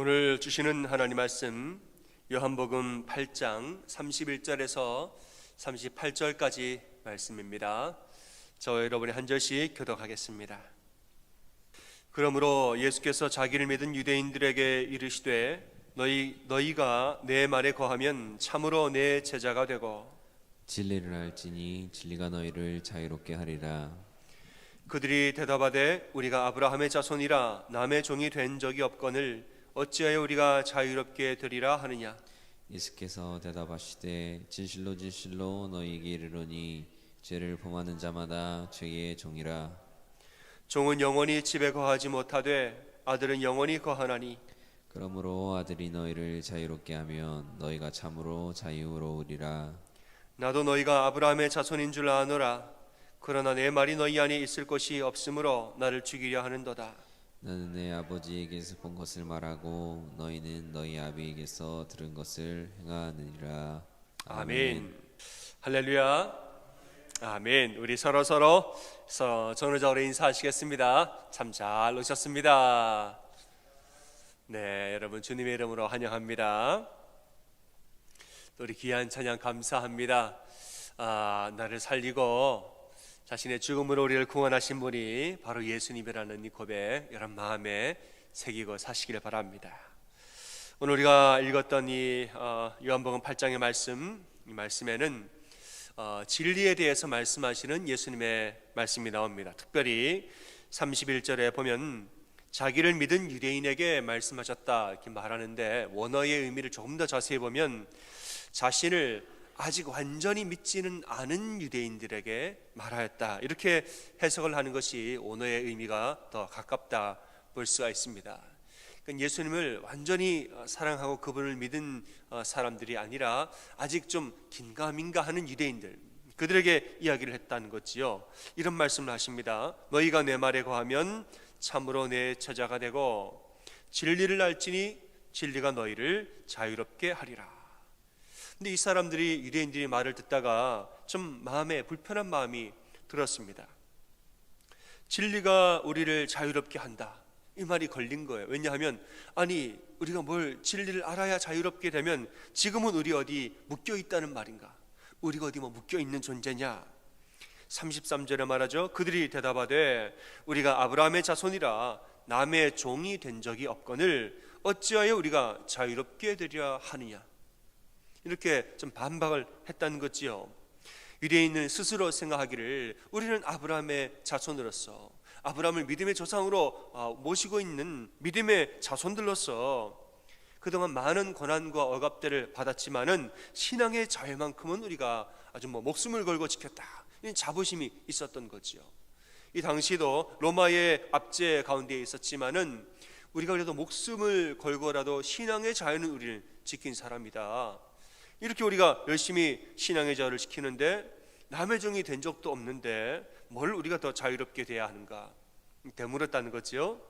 오늘 주시는 하나님 말씀 요한복음 8장 31절에서 38절까지 말씀입니다. 저와 여러분이 한 절씩 교독하겠습니다. 그러므로 예수께서 자기를 믿은 유대인들에게 이르시되 너희가 내 말에 거하면 참으로 내 제자가 되고 진리를 알지니 진리가 너희를 자유롭게 하리라. 그들이 대답하되 우리가 아브라함의 자손이라 남의 종이 된 적이 없거늘 어찌하여 우리가 자유롭게 되리라 하느냐. 예수께서 대답하시되 진실로 진실로 너희에게 이르노니 죄를 범하는 자마다 죄의 종이라. 종은 영원히 집에 거하지 못하되 아들은 영원히 거하나니 그러므로 아들이 너희를 자유롭게 하면 너희가 참으로 자유로우리라. 나도 너희가 아브라함의 자손인 줄 아노라. 그러나 내 말이 너희 안에 있을 것이 없으므로 나를 죽이려 하는도다. 나는 내 아버지에게서 본 것을 말하고 너희는 너희 아비에게서 들은 것을 행하느니라. 아멘. 할렐루야. 아멘. 우리 서로 전우적으로 인사하시겠습니다. 참 잘 오셨습니다. 네, 여러분 주님의 이름으로 환영합니다. 또 우리 귀한 찬양 감사합니다. 나를 살리고 자신의 죽음으로 우리를 구원하신 분이 바로 예수님이라는 이 고백 여러분 마음에 새기고 사시기를 바랍니다. 오늘 우리가 읽었던 이 요한복음 8장의 말씀, 이 말씀에는 진리에 대해서 말씀하시는 예수님의 말씀이 나옵니다. 특별히 31절에 보면 자기를 믿은 유대인에게 말씀하셨다 이렇게 말하는데, 원어의 의미를 조금 더 자세히 보면 자신을 아직 완전히 믿지는 않은 유대인들에게 말하였다, 이렇게 해석을 하는 것이 원어의 의미가 더 가깝다 볼 수가 있습니다. 그러니까 예수님을 완전히 사랑하고 그분을 믿은 사람들이 아니라 아직 좀 긴가민가 하는 유대인들, 그들에게 이야기를 했다는 거지요. 이런 말씀을 하십니다. 너희가 내 말에 거하면 참으로 내 제자가 되고 진리를 알지니 진리가 너희를 자유롭게 하리라. 근데 이 사람들이, 유대인들이 말을 듣다가 좀 마음에 불편한 마음이 들었습니다. 진리가 우리를 자유롭게 한다, 이 말이 걸린 거예요. 왜냐하면 아니 우리가 뭘 진리를 알아야 자유롭게 되면 지금은 우리 어디 묶여 있다는 말인가? 우리가 어디 묶여 있는 존재냐? 33절에 말하죠. 그들이 대답하되 우리가 아브라함의 자손이라 남의 종이 된 적이 없거늘 어찌하여 우리가 자유롭게 되리라 하느냐. 이렇게 좀 반박을 했다는 거지요. 유대인은 스스로 생각하기를 우리는 아브라함의 자손으로서, 아브라함을 믿음의 조상으로 모시고 있는 믿음의 자손들로서 그동안 많은 고난과 억압들을 받았지만은 신앙의 자유만큼은 우리가 아주 목숨을 걸고 지켰다, 이런 자부심이 있었던 거지요. 이 당시도 로마의 압제 가운데 있었지만은 우리가 그래도 목숨을 걸고라도 신앙의 자유는 우리를 지킨 사람이다, 이렇게 우리가 열심히 신앙의 자유를 지키는데 남의 종이 된 적도 없는데 뭘 우리가 더 자유롭게 돼야 하는가 되물었다는 거죠.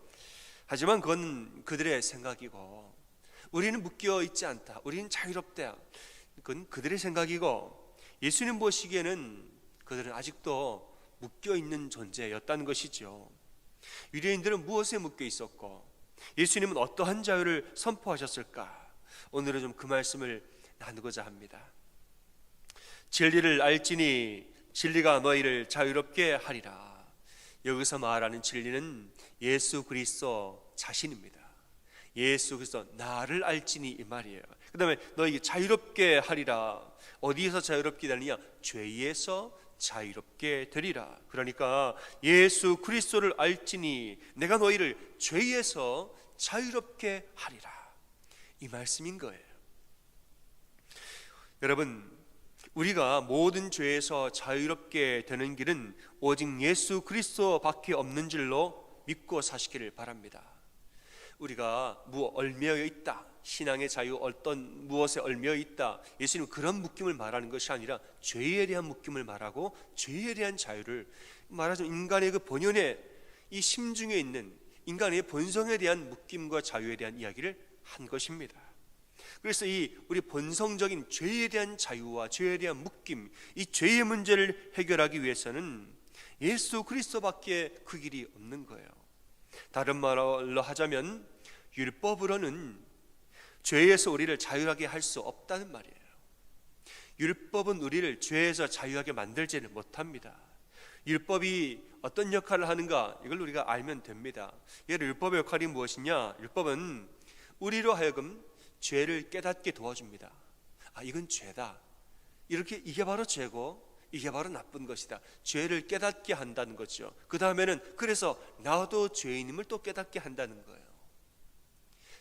하지만 그건 그들의 생각이고, 우리는 묶여 있지 않다, 우리는 자유롭다, 그건 그들의 생각이고, 예수님 보시기에는 그들은 아직도 묶여 있는 존재였다는 것이죠. 유대인들은 무엇에 묶여 있었고 예수님은 어떠한 자유를 선포하셨을까? 오늘은 좀 그 말씀을 나누고자 합니다. 진리를 알지니 진리가 너희를 자유롭게 하리라. 여기서 말하는 진리는 예수 그리스도 자신입니다. 예수 그리스도 나를 알지니 이 말이에요. 그 다음에 너희 자유롭게 하리라. 어디에서 자유롭게 되느냐? 죄에서 자유롭게 되리라. 그러니까 예수 그리스도를 알지니 내가 너희를 죄에서 자유롭게 하리라, 이 말씀인 거예요. 여러분, 우리가 모든 죄에서 자유롭게 되는 길은 오직 예수 그리스도밖에 없는 줄로 믿고 사시기를 바랍니다. 우리가 얽매여 있다, 신앙의 자유 어떤 무엇에 얽매여 있다, 예수님은 그런 묶임을 말하는 것이 아니라 죄에 대한 묶임을 말하고 죄에 대한 자유를 말하자면 인간의 그 본연의 이 심중에 있는 인간의 본성에 대한 묶임과 자유에 대한 이야기를 한 것입니다. 그래서 이 우리 본성적인 죄에 대한 자유와 죄에 대한 묶임, 이 죄의 문제를 해결하기 위해서는 예수 그리스도밖에 그 길이 없는 거예요. 다른 말로 하자면 율법으로는 죄에서 우리를 자유하게 할 수 없다는 말이에요. 율법은 우리를 죄에서 자유하게 만들지는 못합니다. 율법이 어떤 역할을 하는가, 이걸 우리가 알면 됩니다. 율법의 역할이 무엇이냐? 율법은 우리로 하여금 죄를 깨닫게 도와줍니다. 이건 죄다. 이게 바로 죄고 이게 바로 나쁜 것이다. 죄를 깨닫게 한다는 거죠. 그 다음에는 그래서 나도 죄인임을 또 깨닫게 한다는 거예요.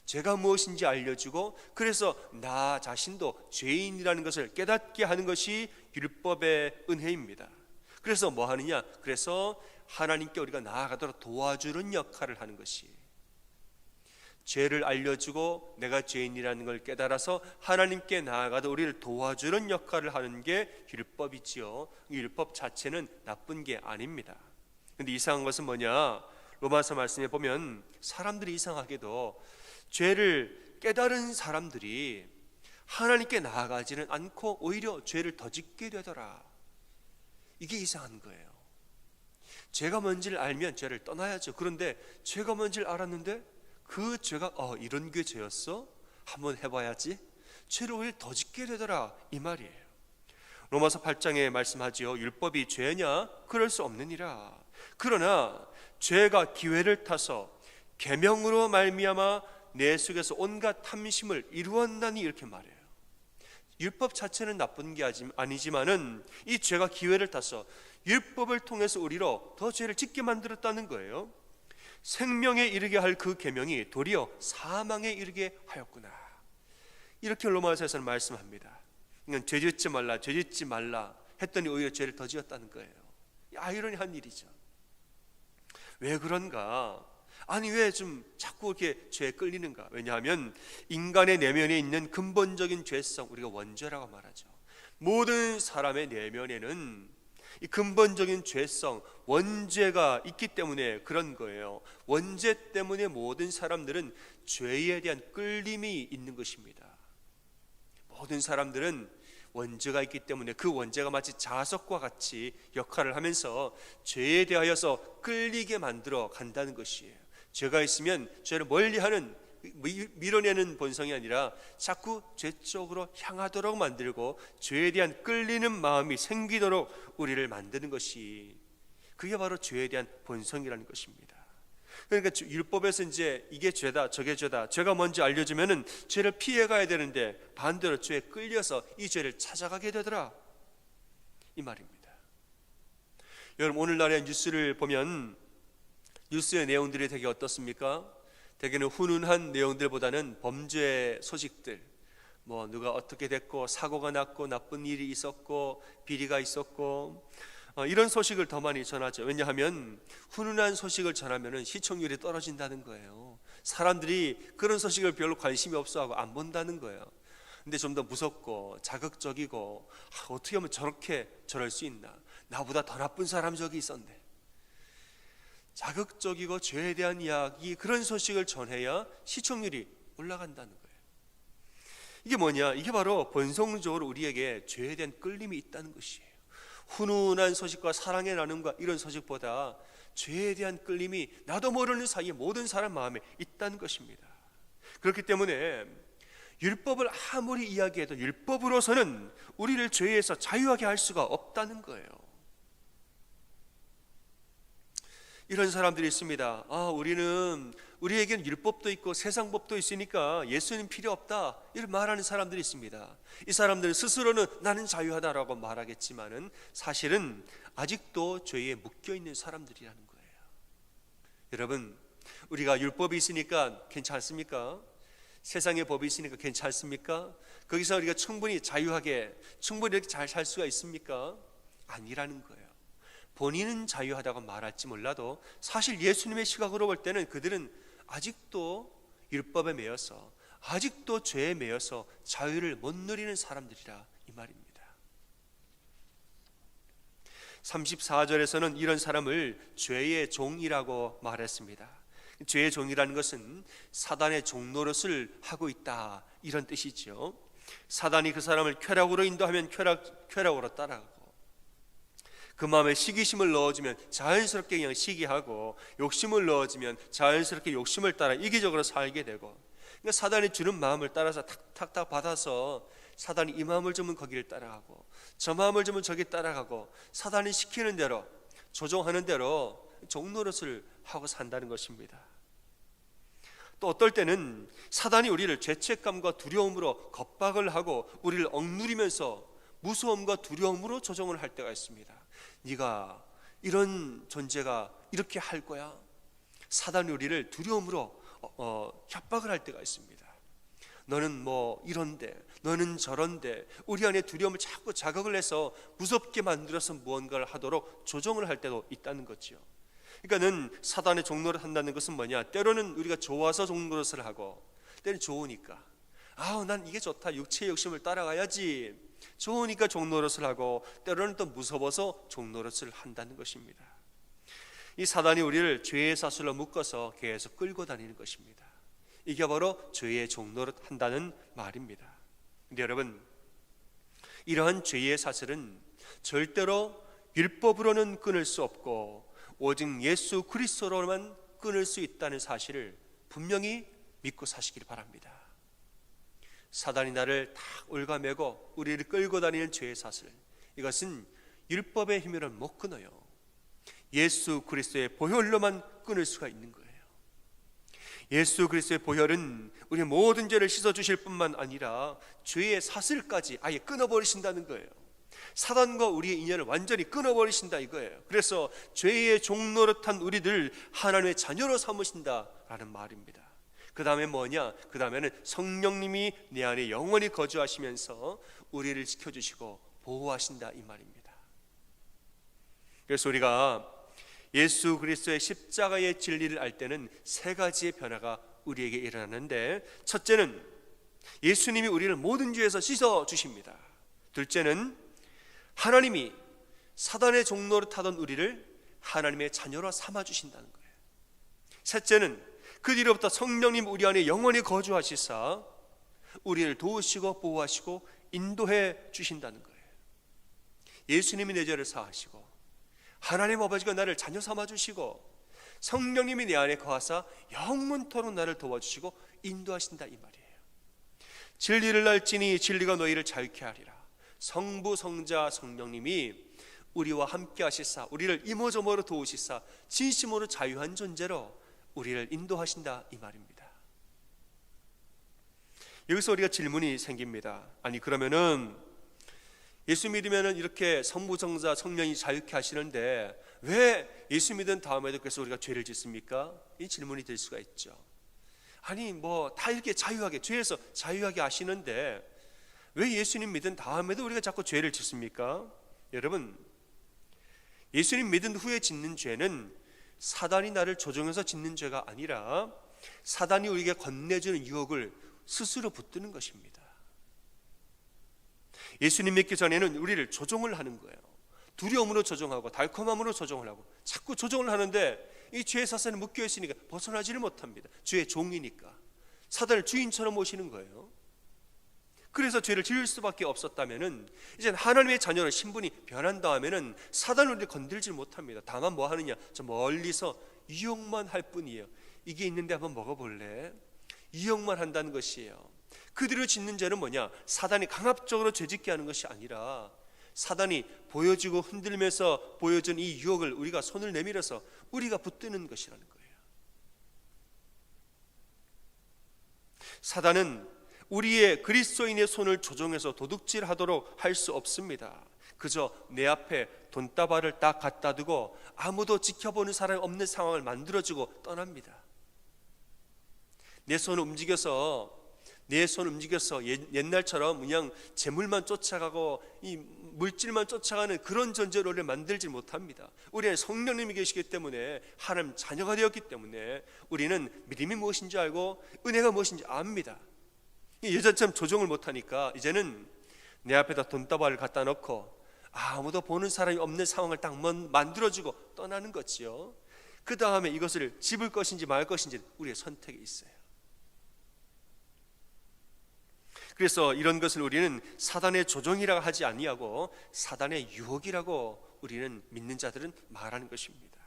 죄가 무엇인지 알려주고 그래서 나 자신도 죄인이라는 것을 깨닫게 하는 것이 율법의 은혜입니다. 그래서 뭐 하느냐? 그래서 하나님께 우리가 나아가도록 도와주는 역할을 하는 것이, 죄를 알려주고 내가 죄인이라는 걸 깨달아서 하나님께 나아가도 우리를 도와주는 역할을 하는 게 율법이지요. 율법 자체는 나쁜 게 아닙니다. 근데 이상한 것은 뭐냐? 로마서 말씀에 보면 사람들이 이상하게도 죄를 깨달은 사람들이 하나님께 나아가지는 않고 오히려 죄를 더 짓게 되더라. 이게 이상한 거예요. 죄가 뭔지를 알면 죄를 떠나야죠. 그런데 죄가 뭔지를 알았는데 그 죄가 이런 게 죄였어? 한번 해봐야지. 죄를 오히려 더 짓게 되더라, 이 말이에요. 로마서 8장에 말씀하지요. 율법이 죄냐? 그럴 수 없느니라. 그러나 죄가 기회를 타서 계명으로 말미암아 내 속에서 온갖 탐심을 이루었나니, 이렇게 말해요. 율법 자체는 나쁜 게 아니지만은 이 죄가 기회를 타서 율법을 통해서 우리로 더 죄를 짓게 만들었다는 거예요. 생명에 이르게 할 그 계명이 도리어 사망에 이르게 하였구나. 이렇게 로마서에서는 말씀합니다. 죄 짓지 말라, 죄 짓지 말라 했더니 오히려 죄를 더 지었다는 거예요. 아이러니한 일이죠. 왜 그런가? 왜 좀 자꾸 이렇게 죄에 끌리는가? 왜냐하면 인간의 내면에 있는 근본적인 죄성, 우리가 원죄라고 말하죠. 모든 사람의 내면에는 이 근본적인 죄성, 원죄가 있기 때문에 그런 거예요. 원죄 때문에 모든 사람들은 죄에 대한 끌림이 있는 것입니다. 모든 사람들은 원죄가 있기 때문에 그 원죄가 마치 자석과 같이 역할을 하면서 죄에 대하여서 끌리게 만들어 간다는 것이에요. 죄가 있으면 죄를 멀리하는, 밀어내는 본성이 아니라 자꾸 죄 쪽으로 향하도록 만들고 죄에 대한 끌리는 마음이 생기도록 우리를 만드는 것이, 그게 바로 죄에 대한 본성이라는 것입니다. 그러니까 율법에서 이제 이게 죄다 저게 죄다, 죄가 뭔지 알려주면은 죄를 피해가야 되는데 반대로 죄에 끌려서 이 죄를 찾아가게 되더라, 이 말입니다. 여러분, 오늘날의 뉴스를 보면 뉴스의 내용들이 되게 어떻습니까? 대개는 훈훈한 내용들보다는 범죄 소식들, 누가 어떻게 됐고 사고가 났고 나쁜 일이 있었고 비리가 있었고 이런 소식을 더 많이 전하죠. 왜냐하면 훈훈한 소식을 전하면 시청률이 떨어진다는 거예요. 사람들이 그런 소식을 별로 관심이 없어하고 안 본다는 거예요. 근데 좀 더 무섭고 자극적이고 어떻게 하면 저럴 수 있나, 나보다 더 나쁜 사람 저기 있었네, 자극적이고 죄에 대한 이야기, 그런 소식을 전해야 시청률이 올라간다는 거예요. 이게 뭐냐? 이게 바로 본성적으로 우리에게 죄에 대한 끌림이 있다는 것이에요. 훈훈한 소식과 사랑의 나눔과 이런 소식보다 죄에 대한 끌림이 나도 모르는 사이에 모든 사람 마음에 있다는 것입니다. 그렇기 때문에 율법을 아무리 이야기해도 율법으로서는 우리를 죄에서 자유하게 할 수가 없다는 거예요. 이런 사람들이 있습니다. 우리에겐 율법도 있고 세상 법도 있으니까 예수는 필요 없다, 이런 말하는 사람들이 있습니다. 이 사람들은 스스로는 나는 자유하다라고 말하겠지만은 사실은 아직도 죄에 묶여 있는 사람들이라는 거예요. 여러분, 우리가 율법이 있으니까 괜찮습니까? 세상의 법이 있으니까 괜찮습니까? 거기서 우리가 충분히 자유하게, 충분히 이렇게 잘 살 수가 있습니까? 아니라는 거예요. 본인은 자유하다고 말할지 몰라도 사실 예수님의 시각으로 볼 때는 그들은 아직도 율법에 매여서, 아직도 죄에 매여서 자유를 못 누리는 사람들이라, 이 말입니다. 34절에서는 이런 사람을 죄의 종이라고 말했습니다. 죄의 종이라는 것은 사단의 종노릇을 하고 있다, 이런 뜻이죠. 사단이 그 사람을 쾌락으로 인도하면 쾌락으로 따라가고, 그 마음에 시기심을 넣어주면 자연스럽게 그냥 시기하고, 욕심을 넣어주면 자연스럽게 욕심을 따라 이기적으로 살게 되고, 그러니까 사단이 주는 마음을 따라서 탁탁탁 받아서 사단이 이 마음을 주면 거기를 따라가고, 저 마음을 주면 저기 따라가고, 사단이 시키는 대로, 조종하는 대로 종노릇을 하고 산다는 것입니다. 또 어떨 때는 사단이 우리를 죄책감과 두려움으로 겁박을 하고 우리를 억누리면서 무서움과 두려움으로 조종을 할 때가 있습니다. 네가 이런 존재가 이렇게 할 거야. 사단이 우리를 두려움으로 협박을 할 때가 있습니다. 너는 뭐 이런데, 너는 저런데, 우리 안에 두려움을 자꾸 자극을 해서 무섭게 만들어서 무언가를 하도록 조종을 할 때도 있다는 거죠. 그러니까는 사단의 종노릇 한다는 것은 뭐냐, 때로는 우리가 좋아서 종노릇을 하고, 때로는 좋으니까 난 이게 좋다, 육체의 욕심을 따라가야지, 좋으니까 종노릇을 하고, 때로는 또 무서워서 종노릇을 한다는 것입니다. 이 사단이 우리를 죄의 사슬로 묶어서 계속 끌고 다니는 것입니다. 이게 바로 죄의 종노릇 한다는 말입니다. 근데 여러분, 이러한 죄의 사슬은 절대로 율법으로는 끊을 수 없고 오직 예수 그리스도로만 끊을 수 있다는 사실을 분명히 믿고 사시길 바랍니다. 사단이 나를 탁 올가매고 우리를 끌고 다니는 죄의 사슬, 이것은 율법의 힘으로는 못 끊어요. 예수 그리스도의 보혈로만 끊을 수가 있는 거예요. 예수 그리스도의 보혈은 우리의 모든 죄를 씻어주실 뿐만 아니라 죄의 사슬까지 아예 끊어버리신다는 거예요. 사단과 우리의 인연을 완전히 끊어버리신다 이거예요. 그래서 죄의 종노릇한 우리들 하나님의 자녀로 삼으신다라는 말입니다. 그 다음에 뭐냐? 그 다음에는 성령님이 내 안에 영원히 거주하시면서 우리를 지켜주시고 보호하신다 이 말입니다. 그래서 우리가 예수 그리스도의 십자가의 진리를 알 때는 세 가지의 변화가 우리에게 일어나는데, 첫째는 예수님이 우리를 모든 죄에서 씻어주십니다. 둘째는 하나님이 사단의 종노릇하던 우리를 하나님의 자녀로 삼아주신다는 거예요. 셋째는 그 뒤로부터 성령님 우리 안에 영원히 거주하시사 우리를 도우시고 보호하시고 인도해 주신다는 거예요. 예수님이 내 죄를 사하시고 하나님 아버지가 나를 자녀 삼아주시고 성령님이 내 안에 거하사 영원토록 나를 도와주시고 인도하신다 이 말이에요. 진리를 알지니 진리가 너희를 자유케 하리라. 성부 성자 성령님이 우리와 함께 하시사 우리를 이모저모로 도우시사 진심으로 자유한 존재로 우리를 인도하신다 이 말입니다. 여기서 우리가 질문이 생깁니다. 아니 그러면은 예수 믿으면 이렇게 성부 성자 성령이 자유케 하시는데 왜 예수 믿은 다음에도 그래서 우리가 죄를 짓습니까? 이 질문이 될 수가 있죠. 아니 뭐 다 이렇게 자유하게 죄에서 자유하게 하시는데 왜 예수님 믿은 다음에도 우리가 자꾸 죄를 짓습니까? 여러분, 예수님 믿은 후에 짓는 죄는 사단이 나를 조종해서 짓는 죄가 아니라 사단이 우리에게 건네주는 유혹을 스스로 붙드는 것입니다. 예수님 믿기 전에는 우리를 조종을 하는 거예요. 두려움으로 조종하고 달콤함으로 조종을 하고 자꾸 조종을 하는데 이 죄의 사슬에 묶여 있으니까 벗어나지를 못합니다. 죄의 종이니까 사단을 주인처럼 모시는 거예요. 그래서 죄를 지을 수밖에 없었다면은 이제 하나님의 자녀로 신분이 변한 다음에는 사단을 우리를 건들지 못합니다. 다만 뭐 하느냐? 저 멀리서 유혹만 할 뿐이에요. 이게 있는데 한번 먹어볼래? 유혹만 한다는 것이에요. 그들을 짓는 죄는 뭐냐? 사단이 강압적으로 죄짓게 하는 것이 아니라 사단이 보여주고 흔들면서 보여준 이 유혹을 우리가 손을 내밀어서 우리가 붙드는 것이라는 거예요. 사단은 우리의 그리스도인의 손을 조종해서 도둑질하도록 할 수 없습니다. 그저 내 앞에 돈다발을 딱 갖다 두고 아무도 지켜보는 사람이 없는 상황을 만들어주고 떠납니다. 내 손을 움직여서 옛날처럼 그냥 재물만 쫓아가고 이 물질만 쫓아가는 그런 존재로 우리를 만들지 못합니다. 우리는 성령님이 계시기 때문에 하나님 자녀가 되었기 때문에 우리는 믿음이 무엇인지 알고 은혜가 무엇인지 압니다. 예전처럼 조종을 못하니까 이제는 내 앞에다 돈다발을 갖다 놓고 아무도 보는 사람이 없는 상황을 딱 만들어주고 떠나는 거지요. 그 다음에 이것을 집을 것인지 말 것인지 우리의 선택에 있어요. 그래서 이런 것을 우리는 사단의 조종이라고 하지 아니하고 사단의 유혹이라고 우리는 믿는 자들은 말하는 것입니다.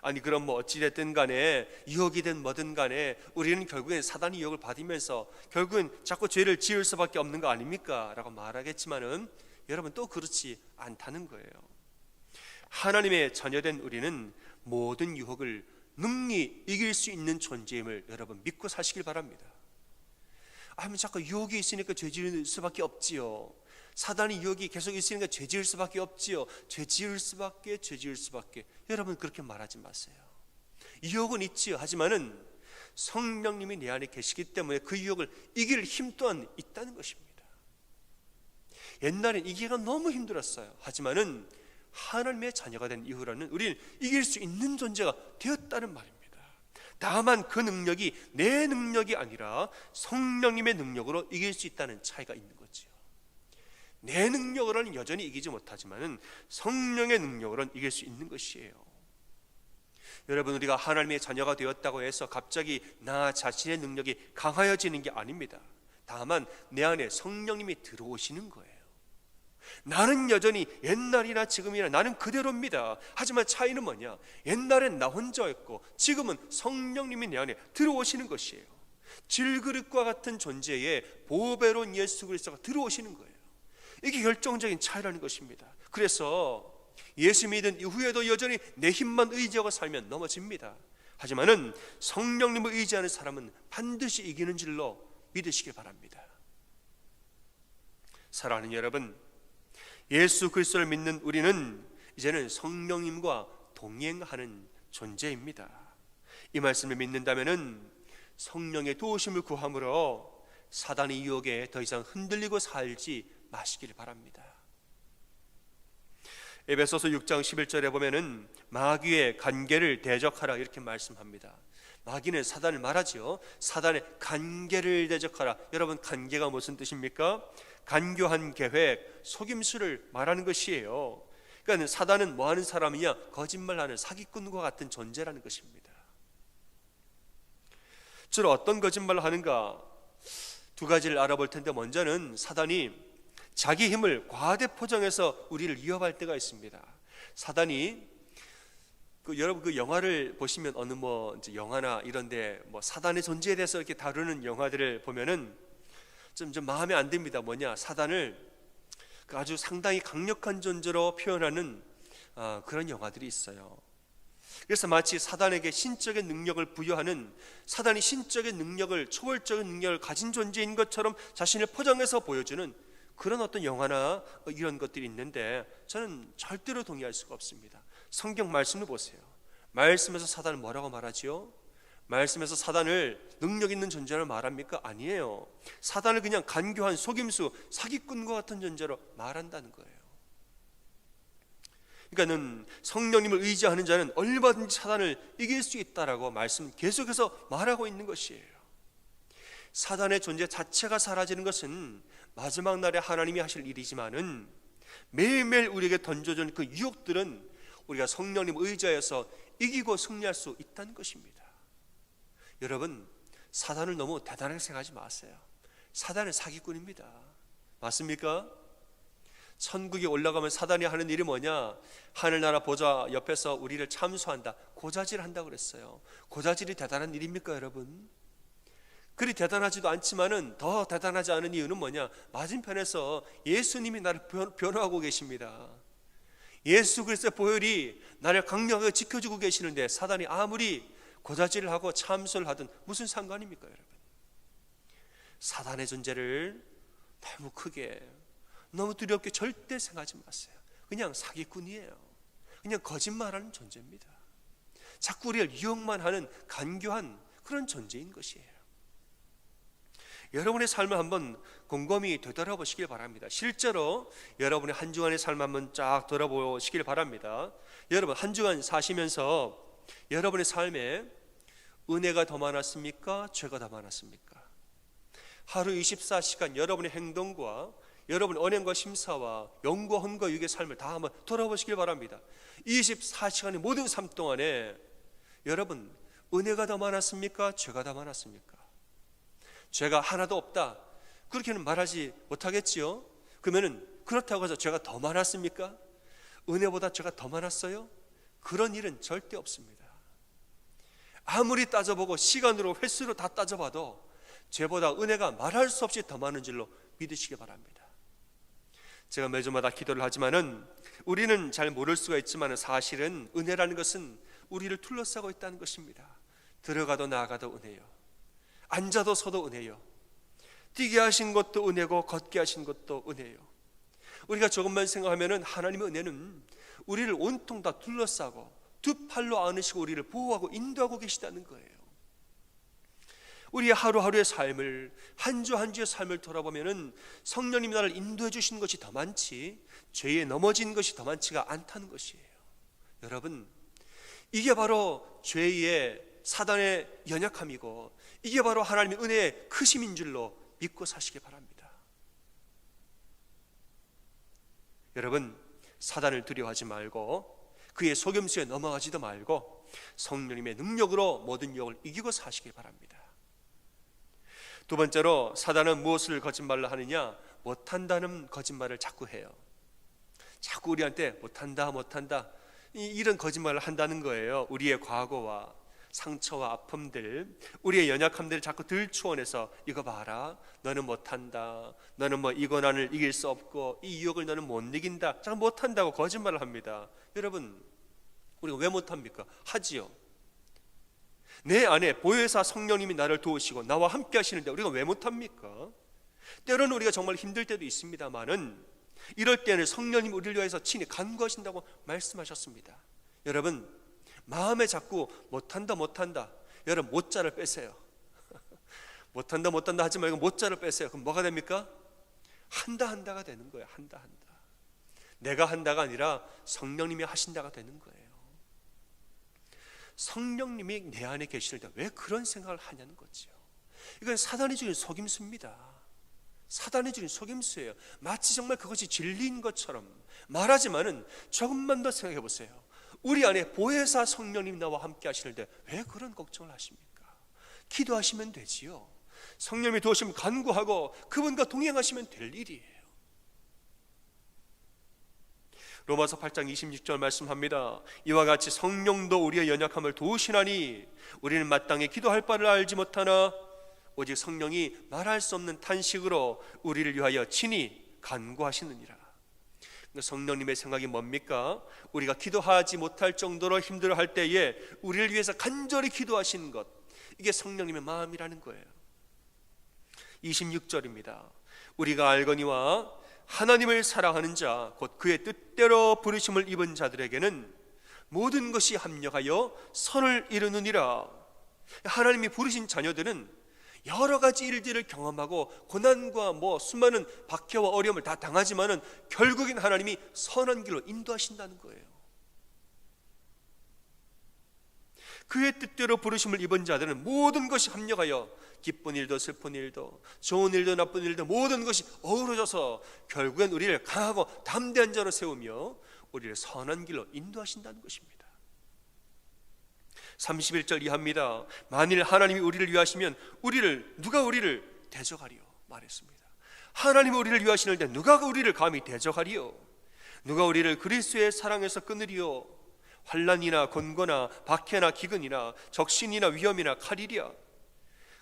아니 그럼 뭐 어찌됐든 간에 유혹이든 뭐든 간에 우리는 결국엔 사단의 유혹을 받으면서 결국엔 자꾸 죄를 지을 수밖에 없는 거 아닙니까? 라고 말하겠지만은 여러분 또 그렇지 않다는 거예요. 하나님의 자녀된 우리는 모든 유혹을 능히 이길 수 있는 존재임을 여러분 믿고 사시길 바랍니다. 아니 자꾸 유혹이 있으니까 죄 지을 수밖에 없지요. 사단의 유혹이 계속 있으니까 죄 지을 수밖에 없지요. 죄 지을 수밖에. 여러분 그렇게 말하지 마세요. 유혹은 있지요. 하지만은 성령님이 내 안에 계시기 때문에 그 유혹을 이길 힘 또한 있다는 것입니다. 옛날엔 이기가 너무 힘들었어요. 하지만은 하나님의 자녀가 된 이후로는 우리는 이길 수 있는 존재가 되었다는 말입니다. 다만 그 능력이 내 능력이 아니라 성령님의 능력으로 이길 수 있다는 차이가 있는 거지요. 내 능력으로는 여전히 이기지 못하지만은 성령의 능력으로는 이길 수 있는 것이에요. 여러분 우리가 하나님의 자녀가 되었다고 해서 갑자기 나 자신의 능력이 강하여지는 게 아닙니다. 다만 내 안에 성령님이 들어오시는 거예요. 나는 여전히 옛날이나 지금이나 나는 그대로입니다. 하지만 차이는 뭐냐? 옛날엔 나 혼자였고 지금은 성령님이 내 안에 들어오시는 것이에요. 질그릇과 같은 존재에 보배로운 예수 그리스도가 들어오시는 거예요. 이게 결정적인 차이라는 것입니다. 그래서 예수 믿은 이후에도 여전히 내 힘만 의지하고 살면 넘어집니다. 하지만은 성령님을 의지하는 사람은 반드시 이기는 줄로 믿으시길 바랍니다. 사랑하는 여러분, 예수 그리스도를 믿는 우리는 이제는 성령님과 동행하는 존재입니다. 이 말씀을 믿는다면은 성령의 도우심을 구함으로 사단의 유혹에 더 이상 흔들리고 살지 마시길 바랍니다. 에베소서 6장 11절에 보면은 마귀의 간계를 대적하라 이렇게 말씀합니다. 마귀는 사단을 말하지요. 사단의 간계를 대적하라. 여러분 간계가 무슨 뜻입니까? 간교한 계획, 속임수를 말하는 것이에요. 그러니까 사단은 뭐 하는 사람이냐? 거짓말하는 사기꾼과 같은 존재라는 것입니다. 주로 어떤 거짓말을 하는가? 두 가지를 알아볼 텐데 먼저는 사단이 자기 힘을 과대 포장해서 우리를 위협할 때가 있습니다. 사단이 여러분 그 영화를 보시면 어느 뭐 이제 영화나 이런데 뭐 사단의 존재에 대해서 이렇게 다루는 영화들을 보면은 좀 마음에 안 듭니다. 뭐냐? 사단을 아주 상당히 강력한 존재로 표현하는 그런 영화들이 있어요. 그래서 마치 사단에게 신적인 능력을 부여하는, 사단이 신적인 능력을, 초월적인 능력을 가진 존재인 것처럼 자신을 포장해서 보여주는 그런 어떤 영화나 이런 것들이 있는데 저는 절대로 동의할 수가 없습니다. 성경 말씀을 보세요. 말씀에서 사단을 뭐라고 말하지요? 말씀에서 사단을 능력 있는 존재로 말합니까? 아니에요. 사단을 그냥 간교한 속임수, 사기꾼과 같은 존재로 말한다는 거예요. 그러니까는 성령님을 의지하는 자는 얼마든지 사단을 이길 수 있다라고 말씀 계속해서 말하고 있는 것이에요. 사단의 존재 자체가 사라지는 것은 마지막 날에 하나님이 하실 일이지만은 매일매일 우리에게 던져준 그 유혹들은 우리가 성령님을 의지하여서 이기고 승리할 수 있다는 것입니다. 여러분, 사단을 너무 대단하게 생각하지 마세요. 사단은 사기꾼입니다. 맞습니까? 천국에 올라가면 사단이 하는 일이 뭐냐? 하늘나라 보좌 옆에서 우리를 참수한다, 고자질한다고 그랬어요. 고자질이 대단한 일입니까 여러분? 그리 대단하지도 않지만은 더 대단하지 않은 이유는 뭐냐? 맞은편에서 예수님이 나를 변호하고 계십니다. 예수 그리스도의 보혈이 나를 강력하게 지켜주고 계시는데 사단이 아무리 고자질을 하고 참소를 하든 무슨 상관입니까 여러분? 사단의 존재를 너무 크게, 너무 두렵게 절대 생각하지 마세요. 그냥 사기꾼이에요. 그냥 거짓말하는 존재입니다. 자꾸 우리를 유혹만 하는 간교한 그런 존재인 것이에요. 여러분의 삶을 한번 곰곰이 되돌아보시길 바랍니다. 실제로 여러분의 한 주간의 삶을 한번 쫙 돌아보시길 바랍니다. 여러분 한 주간 사시면서 여러분의 삶에 은혜가 더 많았습니까? 죄가 더 많았습니까? 하루 24시간 여러분의 행동과 여러분의 언행과 심사와 영과 혼과 육의 삶을 다 한번 돌아보시길 바랍니다. 24시간의 모든 삶 동안에 여러분 은혜가 더 많았습니까? 죄가 더 많았습니까? 죄가 하나도 없다, 그렇게는 말하지 못하겠지요. 그러면은 그렇다고 해서 죄가 더 많았습니까? 은혜보다 죄가 더 많았어요? 그런 일은 절대 없습니다. 아무리 따져보고 시간으로 횟수로 다 따져봐도 죄보다 은혜가 말할 수 없이 더 많은 줄로 믿으시기 바랍니다. 제가 매주마다 기도를 하지만은 우리는 잘 모를 수가 있지만 사실은 은혜라는 것은 우리를 둘러싸고 있다는 것입니다. 들어가도 나가도 은혜요, 앉아도 서도 은혜요, 뛰게 하신 것도 은혜고 걷게 하신 것도 은혜요. 우리가 조금만 생각하면은 하나님의 은혜는 우리를 온통 다 둘러싸고 두 팔로 안으시고 우리를 보호하고 인도하고 계시다는 거예요. 우리의 하루하루의 삶을, 한 주 한 주의 삶을 돌아보면은 성령님이 나를 인도해 주신 것이 더 많지 죄에 넘어진 것이 더 많지가 않다는 것이에요. 여러분, 이게 바로 죄의 사단의 연약함이고 이게 바로 하나님의 은혜의 크심인 줄로 믿고 사시기 바랍니다. 여러분, 사단을 두려워하지 말고 그의 속임수에 넘어가지도 말고 성령님의 능력으로 모든 유혹을 이기고 사시기 바랍니다. 두 번째로, 사단은 무엇을 거짓말로 하느냐? 못한다는 거짓말을 자꾸 해요. 자꾸 우리한테 못한다 이런 거짓말을 한다는 거예요. 우리의 과거와 상처와 아픔들, 우리의 연약함들을 자꾸 들추어내서 이거 봐라, 너는 못한다, 너는 뭐 이 고난을 이길 수 없고 이 유혹을 너는 못 이긴다, 자꾸 못한다고 거짓말을 합니다. 여러분, 우리가 왜 못합니까? 하지요. 내 안에 보혜사 성령님이 나를 도우시고 나와 함께 하시는데 우리가 왜 못합니까? 때로는 우리가 정말 힘들 때도 있습니다만은 이럴 때는 성령님 우리를 위해서 친히 간구하신다고 말씀하셨습니다. 여러분, 마음에 자꾸 못한다 여러분 못자를 빼세요. 못한다 하지 말고 못자를 빼세요. 그럼 뭐가 됩니까? 한다가 되는 거예요. 한다. 내가 한다가 아니라 성령님이 하신다가 되는 거예요. 성령님이 내 안에 계실 때 왜 그런 생각을 하냐는 거죠. 이건 사단이 주는 속임수입니다. 사단이 주는 속임수예요. 마치 정말 그것이 진리인 것처럼 말하지만은 조금만 더 생각해 보세요. 우리 안에 보혜사 성령님 나와 함께 하시는데 왜 그런 걱정을 하십니까? 기도하시면 되지요. 성령님이 도우시면 간구하고 그분과 동행하시면 될 일이에요. 로마서 8장 26절 말씀합니다. 이와 같이 성령도 우리의 연약함을 도우시나니 우리는 마땅히 기도할 바를 알지 못하나 오직 성령이 말할 수 없는 탄식으로 우리를 위하여 친히 간구하시느니라. 성령님의 생각이 뭡니까? 우리가 기도하지 못할 정도로 힘들어할 때에 우리를 위해서 간절히 기도하시는 것, 이게 성령님의 마음이라는 거예요. 26절입니다. 우리가 알거니와 하나님을 사랑하는 자, 곧 그의 뜻대로 부르심을 입은 자들에게는 모든 것이 합력하여 선을 이루느니라. 하나님이 부르신 자녀들은 여러 가지 일들을 경험하고 고난과 수많은 박해와 어려움을 다 당하지만은 결국엔 하나님이 선한 길로 인도하신다는 거예요. 그의 뜻대로 부르심을 입은 자들은 모든 것이 합력하여 기쁜 일도 슬픈 일도 좋은 일도 나쁜 일도 모든 것이 어우러져서 결국엔 우리를 강하고 담대한 자로 세우며 우리를 선한 길로 인도하신다는 것입니다. 31절 이하입니다. 만일 하나님이 우리를 위하시면 누가 우리를 대적하리요 말했습니다. 하나님이 우리를 위하시는데 누가 우리를 감히 대적하리요? 누가 우리를 그리스도의 사랑에서 끊으리요? 환난이나 곤고나 박해나 기근이나 적신이나 위험이나 칼이랴.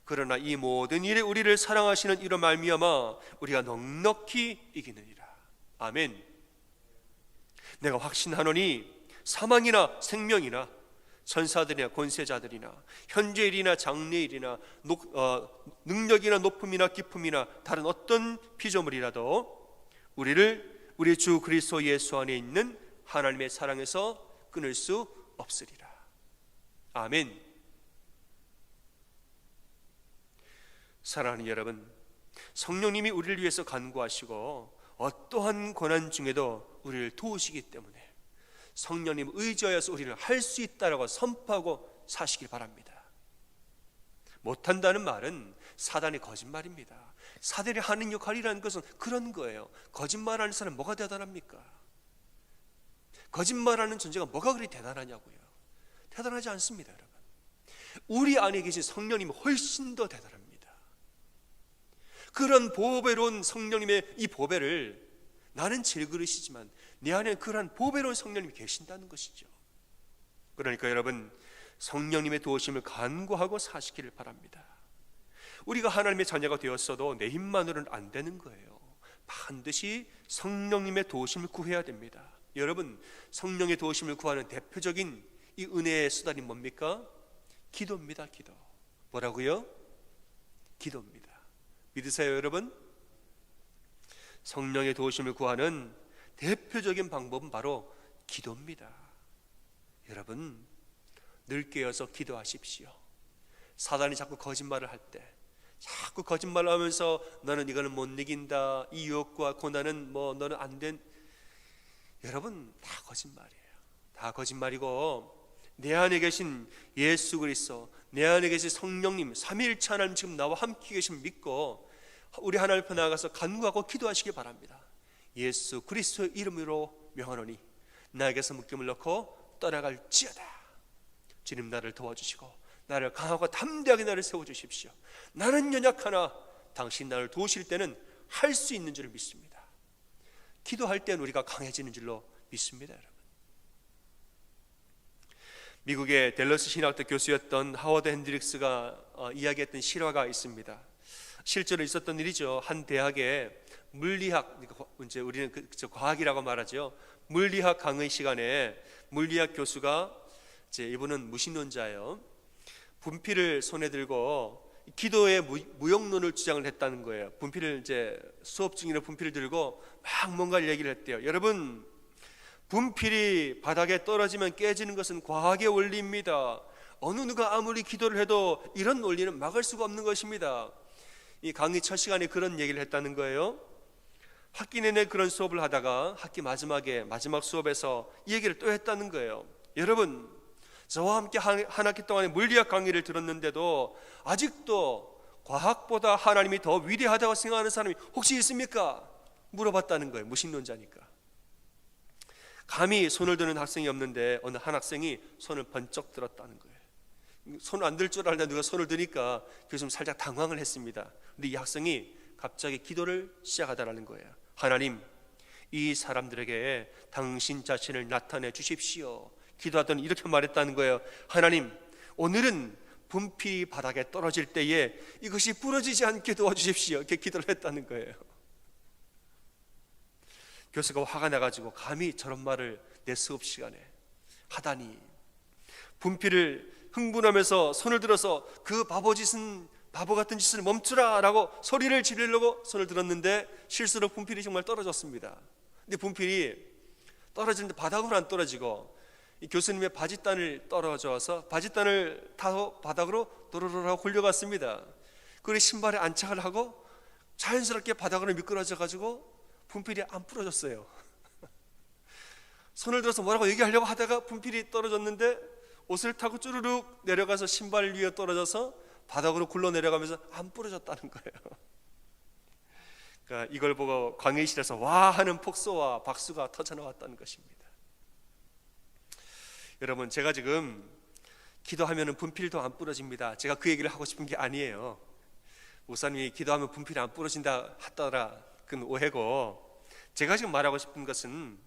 그러나 이 모든 일에 우리를 사랑하시는 이로 말미암아 우리가 넉넉히 이기느니라. 아멘. 내가 확신하노니 사망이나 생명이나 천사들이나 권세자들이나 현재일이나 장래일이나 능력이나 높음이나 기쁨이나 다른 어떤 피조물이라도 우리를 우리 주 그리스도 예수 안에 있는 하나님의 사랑에서 끊을 수 없으리라. 아멘. 사랑하는 여러분, 성령님이 우리를 위해서 간구하시고 어떠한 고난 중에도 우리를 도우시기 때문에 성령님 의지하여서 우리를 할 수 있다라고 선포하고 사시길 바랍니다. 못한다는 말은 사단의 거짓말입니다. 사단이 하는 역할이라는 것은 그런 거예요. 거짓말하는 사람은 뭐가 대단합니까? 거짓말하는 존재가 뭐가 그리 대단하냐고요. 대단하지 않습니다. 여러분, 우리 안에 계신 성령님이 훨씬 더 대단합니다. 그런 보배로운 성령님의 이 보배를 나는 질그릇이지만 내 안에 그러한 보배로운 성령님이 계신다는 것이죠. 그러니까 여러분, 성령님의 도우심을 간구하고 사시기를 바랍니다. 우리가 하나님의 자녀가 되었어도 내 힘만으로는 안 되는 거예요. 반드시 성령님의 도우심을 구해야 됩니다. 여러분, 성령의 도우심을 구하는 대표적인 이 은혜의 수단이 뭡니까? 기도입니다. 기도. 뭐라고요? 기도입니다. 믿으세요, 여러분? 성령의 도우심을 구하는 대표적인 방법은 바로 기도입니다. 여러분, 늘 깨어서 기도하십시오. 사단이 자꾸 거짓말을 할 때, 자꾸 거짓말을 하면서 너는 이거는 못 이긴다, 이 유혹과 고난은 너는 안 된, 여러분, 다 거짓말이에요. 다 거짓말이고, 내 안에 계신 예수 그리스도, 내 안에 계신 성령님, 삼위일체 하나님 지금 나와 함께 계신 믿고 우리 하나님 앞에 나아가서 간구하고 기도하시기 바랍니다. 예수 그리스도의 이름으로 명하노니 나에게서 묶임을 놓고 떠나갈지어다. 주님, 나를 도와주시고 나를 강하고 담대하게 나를 세워주십시오. 나는 연약하나 당신 나를 도우실 때는 할 수 있는 줄 믿습니다. 기도할 때는 우리가 강해지는 줄로 믿습니다. 여러분, 미국의 댈러스 신학대 교수였던 하워드 핸드릭스가 이야기했던 실화가 있습니다. 실제로 있었던 일이죠. 한 대학에 물리학, 이제 우리는 과학이라고 말하죠. 물리학 강의 시간에 물리학 교수가, 이분은 무신론자예요. 분필을 손에 들고 기도의 무용론을 주장을 했다는 거예요. 분필을 수업 중이라 분필을 들고 막 뭔가 얘기를 했대요. 여러분, 분필이 바닥에 떨어지면 깨지는 것은 과학의 원리입니다. 어느 누가 아무리 기도를 해도 이런 원리는 막을 수가 없는 것입니다. 이 강의 첫 시간에 그런 얘기를 했다는 거예요. 학기 내내 그런 수업을 하다가 학기 마지막 수업에서 이 얘기를 또 했다는 거예요. 여러분, 저와 함께 한 학기 동안에 물리학 강의를 들었는데도 아직도 과학보다 하나님이 더 위대하다고 생각하는 사람이 혹시 있습니까? 물어봤다는 거예요. 무신론자니까. 감히 손을 드는 학생이 없는데 어느 한 학생이 손을 번쩍 들었다는 거예요. 손을 안 들 줄 알다 누가 손을 드니까 교수님 살짝 당황을 했습니다. 근데 이 학생이 갑자기 기도를 시작하다라는 거예요. 하나님, 이 사람들에게 당신 자신을 나타내 주십시오. 기도하더니 이렇게 말했다는 거예요. 하나님, 오늘은 분필이 바닥에 떨어질 때에 이것이 부러지지 않게 도와주십시오. 이렇게 기도를 했다는 거예요. 교수가 화가 나가지고 감히 저런 말을 내 수업 시간에 하다니, 분필을 흥분하면서 손을 들어서 그 바보 같은 짓을 멈추라 라고 소리를 지르려고 손을 들었는데 실수로 분필이 정말 떨어졌습니다. 근데 분필이 떨어지는데 바닥으로 안 떨어지고 이 교수님의 바지단을 떨어져서 바지단을 타고 바닥으로 도로로 하고 굴려갔습니다. 그리고 신발에 안착을 하고 자연스럽게 바닥으로 미끄러져 가지고 분필이 안 부러졌어요. 손을 들어서 뭐라고 얘기하려고 하다가 분필이 떨어졌는데 옷을 타고 쭈르륵 내려가서 신발 위에 떨어져서 바닥으로 굴러 내려가면서 안 부러졌다는 거예요. 그러니까 이걸 보고 강의실에서 와 하는 폭소와 박수가 터져나왔다는 것입니다. 여러분, 제가 지금 기도하면 분필도 안 부러집니다. 제가 그 얘기를 하고 싶은 게 아니에요. 목사님이 기도하면 분필이 안 부러진다 하더라, 그건 오해고, 제가 지금 말하고 싶은 것은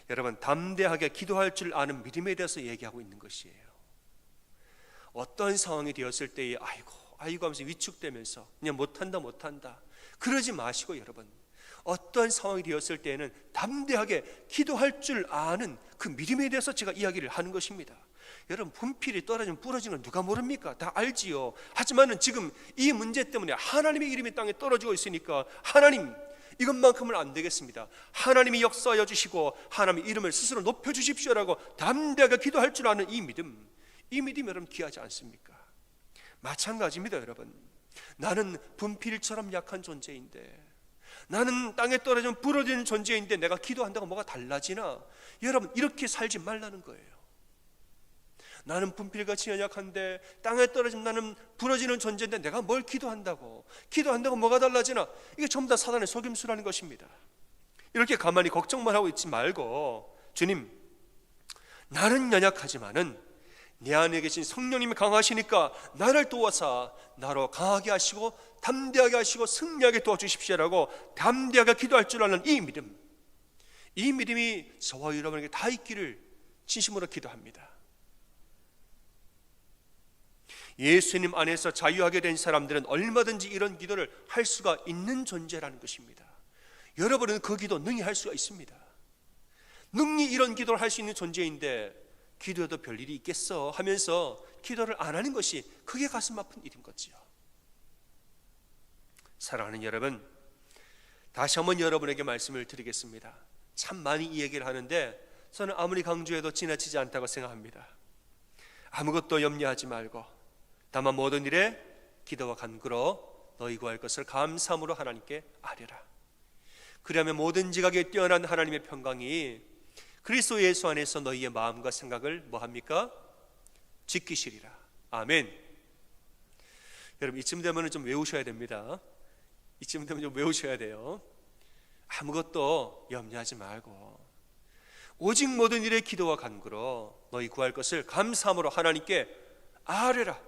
여러분, 담대하게 기도할 줄 아는 믿음에 대해서 얘기하고 있는 것이에요. 어떤 상황이 되었을 때에 아이고 하면서 위축되면서 그냥 못한다 그러지 마시고, 여러분, 어떤 상황이 되었을 때에는 담대하게 기도할 줄 아는 그 믿음에 대해서 제가 이야기를 하는 것입니다. 여러분, 분필이 떨어지면 부러지는 건 누가 모릅니까? 다 알지요. 하지만은 지금 이 문제 때문에 하나님의 이름이 땅에 떨어지고 있으니까 하나님, 이것만큼은 안 되겠습니다. 하나님이 역사하여 주시고 하나님의 이름을 스스로 높여주십시오라고 담대하게 기도할 줄 아는 이 믿음 여러분 귀하지 않습니까? 마찬가지입니다. 여러분, 나는 분필처럼 약한 존재인데, 나는 땅에 떨어지면 부러지는 존재인데 내가 기도한다고 뭐가 달라지나? 여러분, 이렇게 살지 말라는 거예요. 나는 분필같이 연약한데 땅에 떨어지면 나는 부러지는 존재인데 내가 뭘 기도한다고 뭐가 달라지나? 이게 전부 다 사단의 속임수라는 것입니다. 이렇게 가만히 걱정만 하고 있지 말고, 주님, 나는 연약하지만은 내 안에 계신 성령님이 강하시니까 나를 도와서 나로 강하게 하시고 담대하게 하시고 승리하게 도와주십시오라고 담대하게 기도할 줄 아는 이 믿음, 이 믿음이 저와 여러분에게 다 있기를 진심으로 기도합니다. 예수님 안에서 자유하게 된 사람들은 얼마든지 이런 기도를 할 수가 있는 존재라는 것입니다. 여러분은 그 기도 능히 할 수가 있습니다. 능히 이런 기도를 할 수 있는 존재인데 기도해도 별일이 있겠어 하면서 기도를 안 하는 것이 그게 가슴 아픈 일인 거지요. 사랑하는 여러분, 다시 한번 여러분에게 말씀을 드리겠습니다. 참 많이 이 얘기를 하는데 저는 아무리 강조해도 지나치지 않다고 생각합니다. 아무것도 염려하지 말고 다만 모든 일에 기도와 간구로 너희 구할 것을 감사함으로 하나님께 아뢰라. 그리하면 모든 지각에 뛰어난 하나님의 평강이 그리스도 예수 안에서 너희의 마음과 생각을 뭐합니까? 지키시리라. 아멘. 여러분, 이쯤 되면 좀 외우셔야 됩니다. 이쯤 되면 좀 외우셔야 돼요. 아무것도 염려하지 말고 오직 모든 일에 기도와 간구로 너희 구할 것을 감사함으로 하나님께 아뢰라.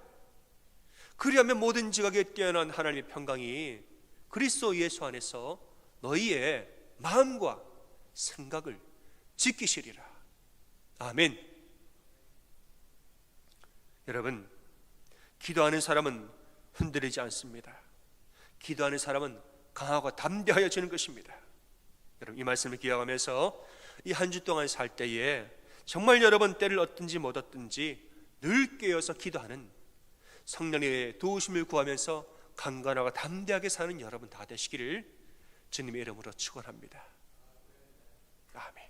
그리하면 모든 지각에 뛰어난 하나님의 평강이 그리스도 예수 안에서 너희의 마음과 생각을 지키시리라. 아멘. 여러분, 기도하는 사람은 흔들리지 않습니다. 기도하는 사람은 강하고 담대하여지는 것입니다. 여러분, 이 말씀을 기억하면서 이 한 주 동안 살 때에 정말 여러분 때를 얻든지 못 얻든지 늘 깨어서 기도하는 성령의 도우심을 구하면서 강건하고 담대하게 사는 여러분 다 되시기를 주님의 이름으로 축원합니다. 아멘.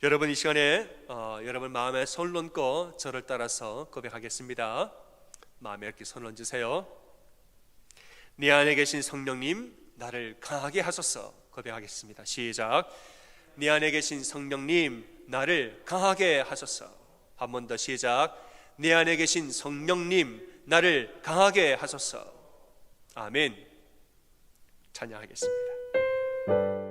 여러분, 이 시간에 여러분 마음에 손을 얹고 저를 따라서 고백하겠습니다. 마음에 이렇게 손을 얹으세요. 내 안에 계신 성령님, 나를 강하게 하소서. 고백하겠습니다. 시작. 내 안에 계신 성령님, 나를 강하게 하소서. 한 번 더 시작. 내 안에 계신 성령님, 나를 강하게 하소서. 아멘. 찬양하겠습니다.